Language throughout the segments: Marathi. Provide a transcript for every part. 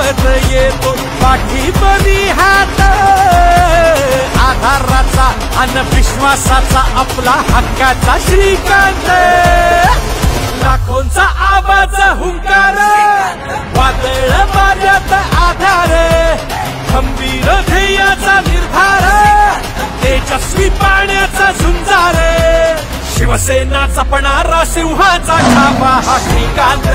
धावत येतो पाठीवरी हात, आधाराचा अन विश्वासाचा आपला हक्काचा श्रीकांत. लाखोंचा आवाज हुंकार, वादळ वाऱ्यात आधार, खंबीर ध्येयाचा निर्धार, तेजस्वी पाण्याचा झुंजार. शिवसेना जपणारा सिंहाचा छापा हा श्रीकांत.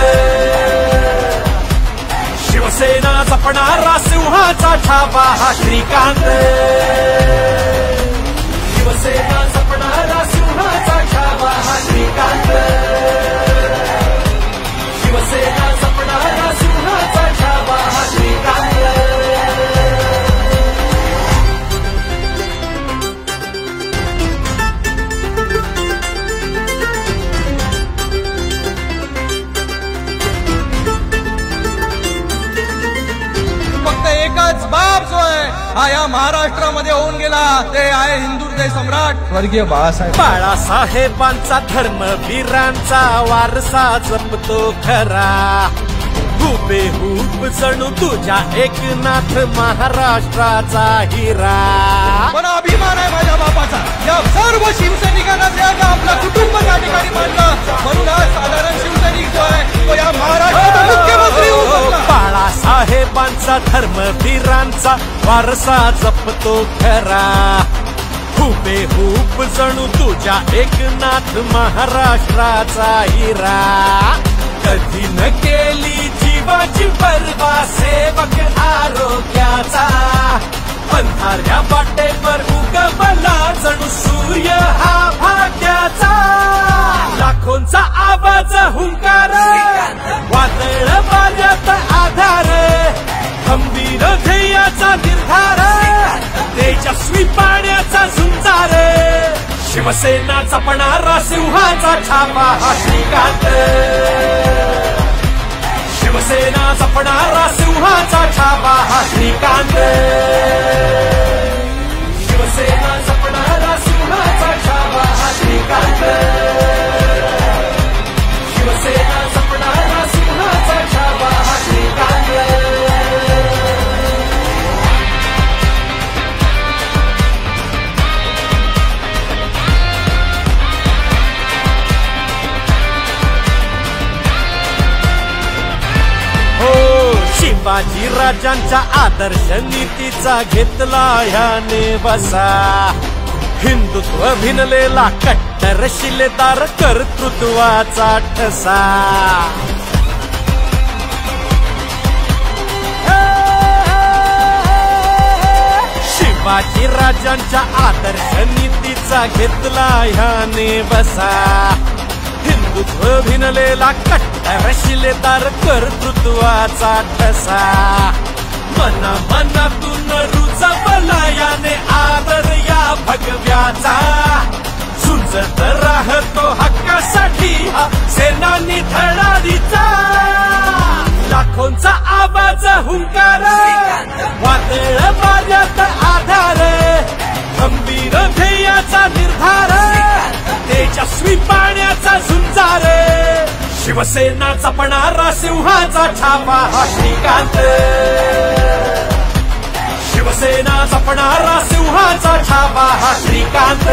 शिवसेना जपणारा सिंहाचा छापा हा श्रीकांत. शिवसेना जपणारा सिंहाचा छापा हा श्रीकांत. शिवसेना जपणारा सिंहाचा छापा हा श्रीकांत. एकच बाप जो आहे हा या महाराष्ट्रामध्ये होऊन गेला ते आहे हिंदुहृदय सम्राट स्वर्गीय बाळासाहेब. बाळासाहेबांचा धर्मवीरांचा वारसा जपतो खरा, हुबेहूब जणू तुझ्या एकनाथ महाराष्ट्राचा हिरा. पण अभिमान आहे माझ्या बापाचा, या सर्व शिवसैनिकांना ज्याला आपलं कुटुंब त्या ठिकाणी मानलं, म्हणून आज साधारण शिवसैनिक जो आहे तो या महाराष्ट्राचा मुख्यमंत्री होऊ शकला. बाळासाहेबांचा धर्मवीरांचा वारसा जपतो खरा, हुबेहूब जणू तुझ्या एकनाथ महाराष्ट्राचा हिरा. कधी न केली जीवाची पर्वा सेवक आरोग्याचा, पंधाऱ्या वाटेवर उगवला जणू सूर्य हा भाग्याचा. लाखोंचा आवाज हुंकार, वादळ वाऱ्यात आधार, खंबीर ध्येयाचा निर्धार, तेजस्वी पाण्याचा झुंजार. शिवसेना जपणारा सिंहाचा छापा हा श्रीकांत. शिवसेना जपणारा सिंहाचा छापा हा श्रीकांत. शिवसेना जपणारा सिंहाचा छापा हा श्रीकांत. शिवसेना जपणारा सिंहाचा छापा हा श्रीकांत. शिवाजी राजांच्या आदर्श नीतीचा घेतला ह्याने बसा, हिंदुत्व भिनलेला कट्टर शिलेदार कर्तृत्वाचा ठसा. शिवाजी राजांच्या आदर्श नीतीचा घेतला ह्याने बसा, हिंदुत्व भिनलेला कट्टर शिलेदार कर्तृत्वाचा ठसा. मना मनातून रुजवला याने आदर या भगव्याचा, झुंजत राहतो हक्कासाठी हा सेनानी धडाडीचा. लाखोंचा आवाज हुंकार, वादळ वाऱ्यात आधार, खंबीर ध्येयाचा निर्धार, तेजस्वी पाण्याचा झुंजार. शिवसेना जपणारा सिंहाचा छापा हा श्रीकांत. शिवसेना जपणारा सिंहाचा छापा हा श्रीकांत.